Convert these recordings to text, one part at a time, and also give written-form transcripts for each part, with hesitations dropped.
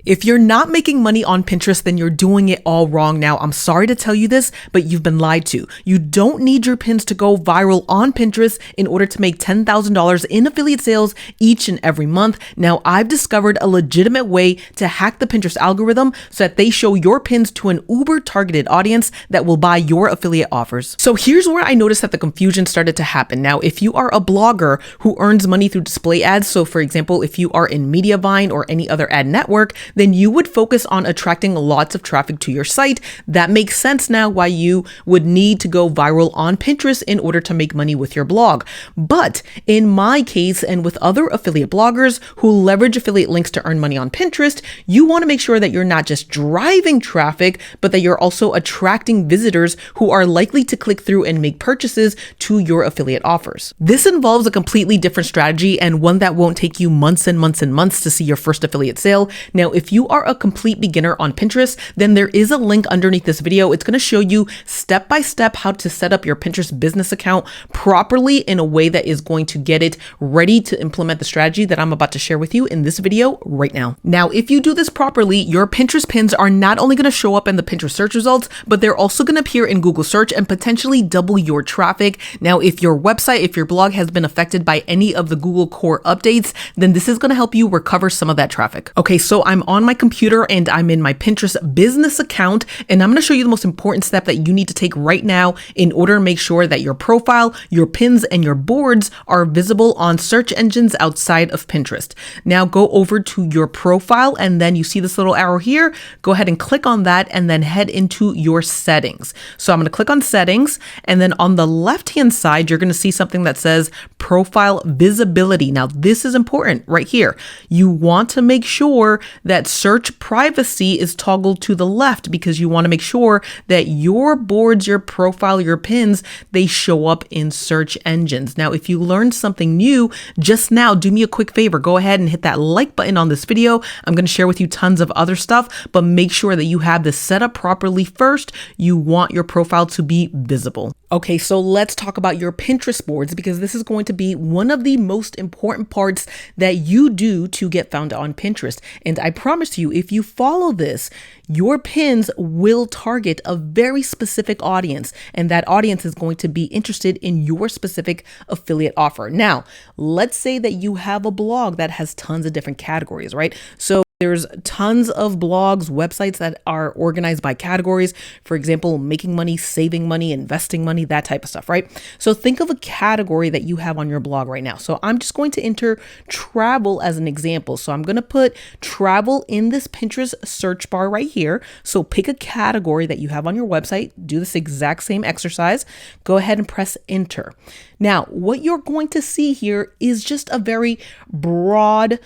If you're not making money on Pinterest, then you're doing it all wrong. Now, I'm sorry to tell you this, but you've been lied to. You don't need your pins to go viral on Pinterest in order to make $10,000 in affiliate sales each and every month. Now, I've discovered a legitimate way to hack the Pinterest algorithm so that they show your pins to an uber targeted audience that will buy your affiliate offers. So here's where I noticed that the confusion started to happen. Now, if you are a blogger who earns money through display ads, so for example, if you are in Mediavine or any other ad network, then you would focus on attracting lots of traffic to your site. That makes sense now why you would need to go viral on Pinterest in order to make money with your blog. But in my case, and with other affiliate bloggers who leverage affiliate links to earn money on Pinterest, you want to make sure that you're not just driving traffic, but that you're also attracting visitors who are likely to click through and make purchases to your affiliate offers. This involves a completely different strategy and one that won't take you months and months and months to see your first affiliate sale. Now, if you are a complete beginner on Pinterest, then there is a link underneath this video. It's going to show you step by step how to set up your Pinterest business account properly in a way that is going to get it ready to implement the strategy that I'm about to share with you in this video right now. Now, if you do this properly, your Pinterest pins are not only going to show up in the Pinterest search results, but they're also going to appear in Google search and potentially double your traffic. Now, if your website, if your blog has been affected by any of the Google core updates, then this is going to help you recover some of that traffic. Okay, so I'm on my computer and I'm in my Pinterest business account, and I'm going to show you the most important step that you need to take right now in order to make sure that your profile, your pins, and your boards are visible on search engines outside of Pinterest. Now go over to your profile and then you see this little arrow here. Go ahead and click on that and then head into your settings. So I'm going to click on settings, and then on the left-hand side, you're going to see something that says profile visibility. Now this is important right here. You want to make sure that search privacy is toggled to the left because you want to make sure that your boards, your profile, your pins, they show up in search engines. Now, if you learned something new just now, do me a quick favor. Go ahead and hit that like button on this video. I'm going to share with you tons of other stuff, but make sure that you have this set up properly first. You want your profile to be visible. Okay, so let's talk about your Pinterest boards because this is going to be one of the most important parts that you do to get found on Pinterest. And I promise you, if you follow this, your pins will target a very specific audience, and that audience is going to be interested in your specific affiliate offer. Now, let's say that you have a blog that has tons of different categories, right? So there's tons of blogs, websites that are organized by categories. For example, making money, saving money, investing money, that type of stuff, right? So think of a category that you have on your blog right now. So I'm just going to enter travel as an example. So I'm going to put travel in this Pinterest search bar right here. So pick a category that you have on your website, do this exact same exercise, go ahead and press enter. Now, what you're going to see here is just a very broad,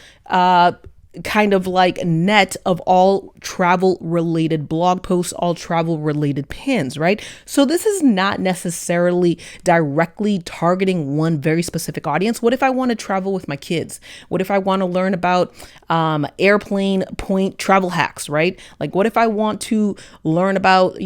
kind of like net of all travel related blog posts, all travel related pins, right? So this is not necessarily directly targeting one very specific audience. What if I want to travel with my kids? What if I want to learn about airplane point travel hacks, right? Like what if I want to learn about,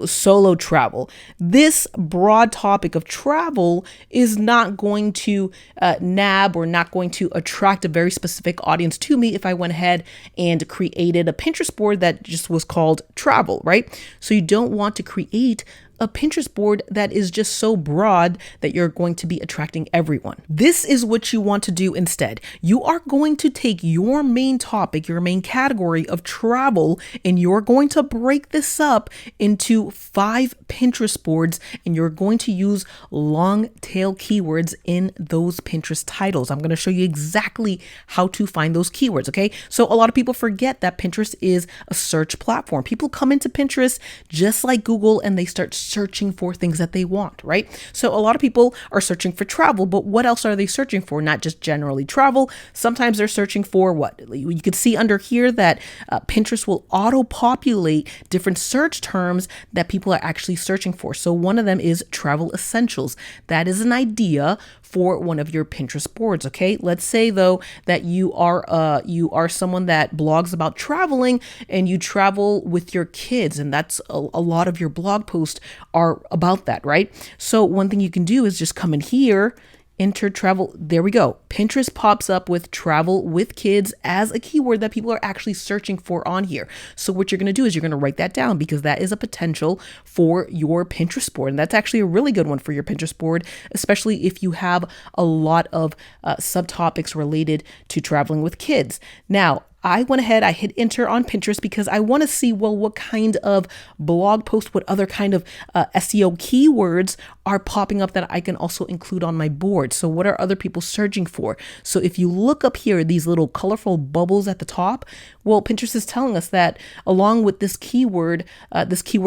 solo travel? This broad topic of travel is not going to nab or not going to attract a very specific audience to me if I went ahead and created a Pinterest board that just was called travel, right? So you don't want to create a Pinterest board that is just so broad that you're going to be attracting everyone. This is what you want to do instead. You are going to take your main topic, your main category of travel, and you're going to break this up into 5 Pinterest boards, and you're going to use long tail keywords in those Pinterest titles. I'm going to show you exactly how to find those keywords, okay? So a lot of people forget that Pinterest is a search platform. People come into Pinterest just like Google and they start searching for things that they want, right? So a lot of people are searching for travel, but what else are they searching for? Not just generally travel. Sometimes they're searching for what? You can see under here that Pinterest will auto-populate different search terms that people are actually searching for. So one of them is travel essentials. That is an idea for one of your Pinterest boards, okay? Let's say though that you are someone that blogs about traveling and you travel with your kids, and that's a lot of your blog posts are about that, right? So one thing you can do is just come in here enter travel. There we go. Pinterest pops up with travel with kids as a keyword that people are actually searching for on here. So what you're going to do is you're going to write that down, because that is a potential for your Pinterest board. And that's actually a really good one for your Pinterest board, especially if you have a lot of subtopics related to traveling with kids. Now, I went ahead, I hit enter on Pinterest because I want to see, well, what kind of blog post, what other kind of SEO keywords are popping up that I can also include on my board. So what are other people searching for? So if you look up here, these little colorful bubbles at the top, well, Pinterest is telling us that along with this keyword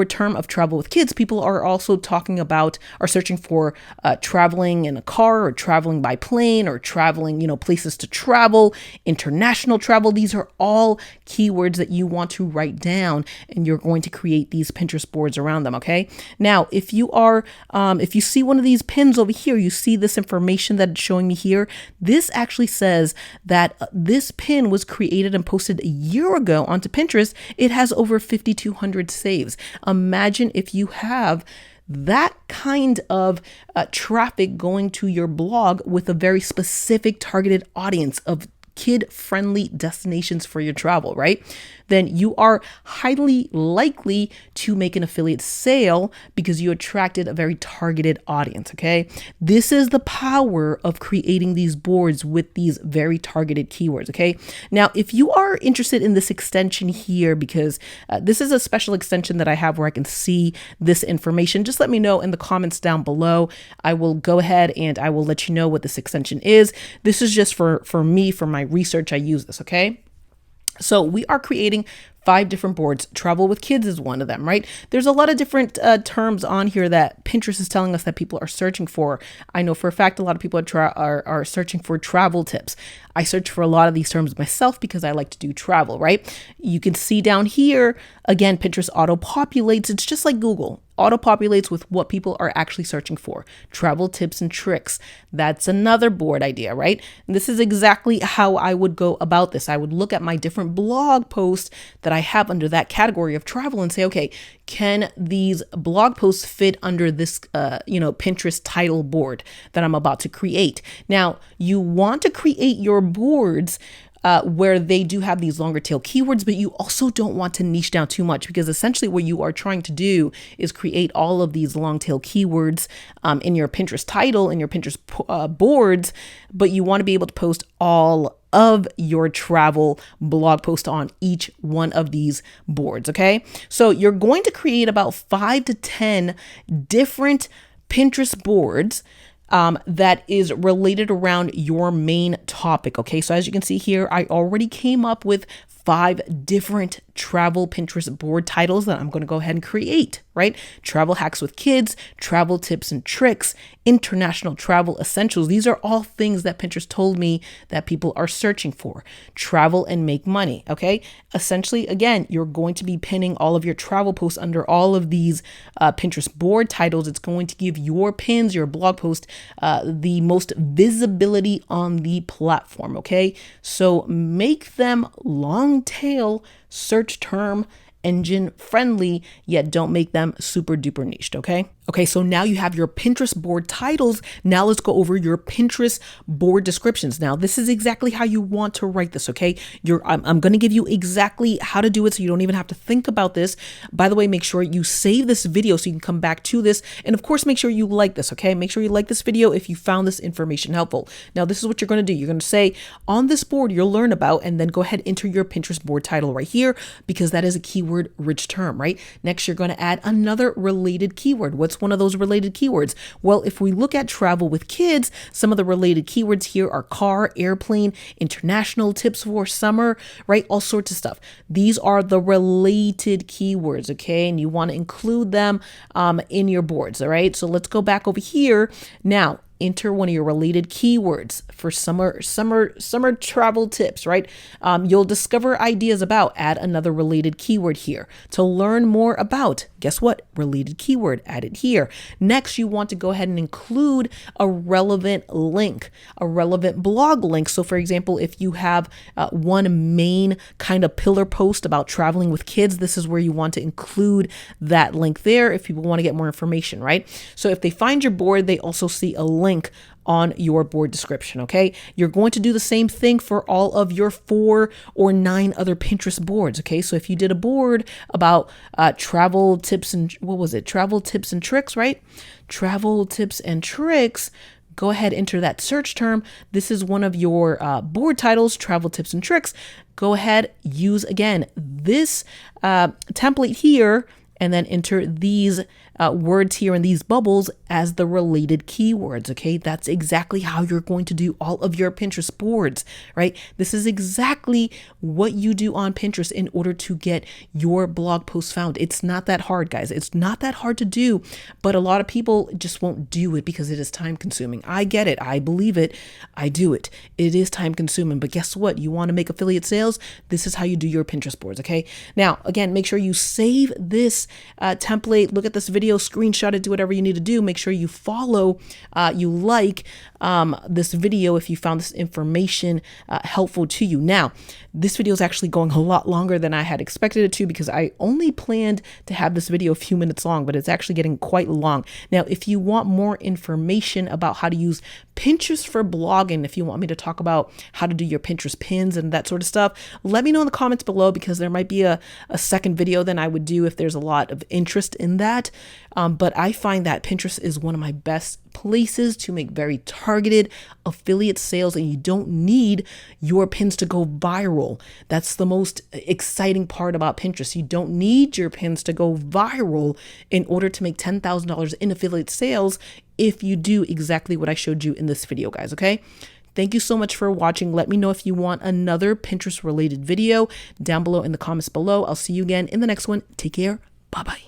term of travel with kids, people are also are searching for traveling in a car, or traveling by plane, or traveling, places to travel, international travel. These are all keywords that you want to write down, and you're going to create these Pinterest boards around them. Okay. Now, if you see one of these pins over here, you see this information that it's showing me here. This actually says that this pin was created and posted a year ago onto Pinterest. It has over 5,200 saves. Imagine if you have that kind of traffic going to your blog with a very specific targeted audience of kid-friendly destinations for your travel, right? Then you are highly likely to make an affiliate sale because you attracted a very targeted audience, okay? This is the power of creating these boards with these very targeted keywords, okay? Now, if you are interested in this extension here, because this is a special extension that I have where I can see this information, just let me know in the comments down below. I will go ahead and I will let you know what this extension is. This is just for me, for my research, I use this, okay? So we are creating 5 different boards. Travel with kids is one of them, right? There's a lot of different terms on here that Pinterest is telling us that people are searching for. I know for a fact a lot of people are searching for travel tips. I search for a lot of these terms myself because I like to do travel, right? You can see down here, again, Pinterest auto-populates. It's just like Google. Auto-populates with what people are actually searching for. Travel tips and tricks. That's another board idea, right? And this is exactly how I would go about this. I would look at my different blog posts that I have under that category of travel and say, okay, can these blog posts fit under this, Pinterest title board that I'm about to create? Now, you want to create your boards where they do have these longer tail keywords, but you also don't want to niche down too much, because essentially what you are trying to do is create all of these long tail keywords in your Pinterest title, in your Pinterest boards, but you want to be able to post all of your travel blog post on each one of these boards. Okay. So you're going to create about 5 to 10 different Pinterest boards that is related around your main topic. Okay, so as you can see here, I already came up with 5 different travel Pinterest board titles that I'm going to go ahead and create, right? Travel hacks with kids, travel tips and tricks, international travel essentials. These are all things that Pinterest told me that people are searching for. Travel and make money, okay? Essentially, again, you're going to be pinning all of your travel posts under all of these Pinterest board titles. It's going to give your pins, your blog post, the most visibility on the platform, okay? So make them long tail, search term engine friendly, yet don't make them super duper niched, okay? Okay, so now you have your Pinterest board titles. Now let's go over your Pinterest board descriptions. Now, this is exactly how you want to write this, okay? I'm going to give you exactly how to do it so you don't even have to think about this. By the way, make sure you save this video so you can come back to this. And of course, make sure you like this, okay? Make sure you like this video if you found this information helpful. Now, this is what you're going to do. You're going to say, on this board, you'll learn about, and then go ahead and enter your Pinterest board title right here, because that is a keyword rich term, right? Next, you're going to add another related keyword. What's one of those related keywords? Well, if we look at travel with kids, some of the related keywords here are car, airplane, international, tips for summer, right? All sorts of stuff. These are the related keywords, okay? And you want to include them in your boards, all right? So let's go back over here. Now, enter one of your related keywords for summer travel tips, right? You'll discover ideas about, add another related keyword here. To learn more about, guess what? Related keyword added here. Next, you want to go ahead and include a relevant link, a relevant blog link. So for example, if you have one main kind of pillar post about traveling with kids, this is where you want to include that link there if people want to get more information, right? So if they find your board, they also see a link link on your board description, okay? You're going to do the same thing for all of your 4 or 9 other Pinterest boards, okay? So if you did a board about travel tips and, travel tips and tricks, right? Travel tips and tricks, go ahead, enter that search term. This is one of your board titles, travel tips and tricks. Go ahead, use again this template here, and then enter these words here in these bubbles as the related keywords, okay? That's exactly how you're going to do all of your Pinterest boards, right? This is exactly what you do on Pinterest in order to get your blog posts found. It's not that hard, guys. It's not that hard to do, but a lot of people just won't do it because it is time consuming. I get it. I believe it. I do it. It is time consuming, but guess what? You want to make affiliate sales? This is how you do your Pinterest boards, okay? Now, again, make sure you save this template, look at this video, screenshot it, do whatever you need to do. Make sure you follow, you like this video if you found this information helpful to you. Now, this video is actually going a lot longer than I had expected it to because I only planned to have this video a few minutes long, but it's actually getting quite long. Now, if you want more information about how to use Pinterest for blogging, if you want me to talk about how to do your Pinterest pins and that sort of stuff, let me know in the comments below because there might be a second video than I would do if there's a lot of interest in that. But I find that Pinterest is one of my best places to make very targeted affiliate sales, and you don't need your pins to go viral. That's the most exciting part about Pinterest. You don't need your pins to go viral in order to make $10,000 in affiliate sales if you do exactly what I showed you in this video, guys, okay? Thank you so much for watching. Let me know if you want another Pinterest related video down below in the comments below. I'll see you again in the next one. Take care. Bye-bye.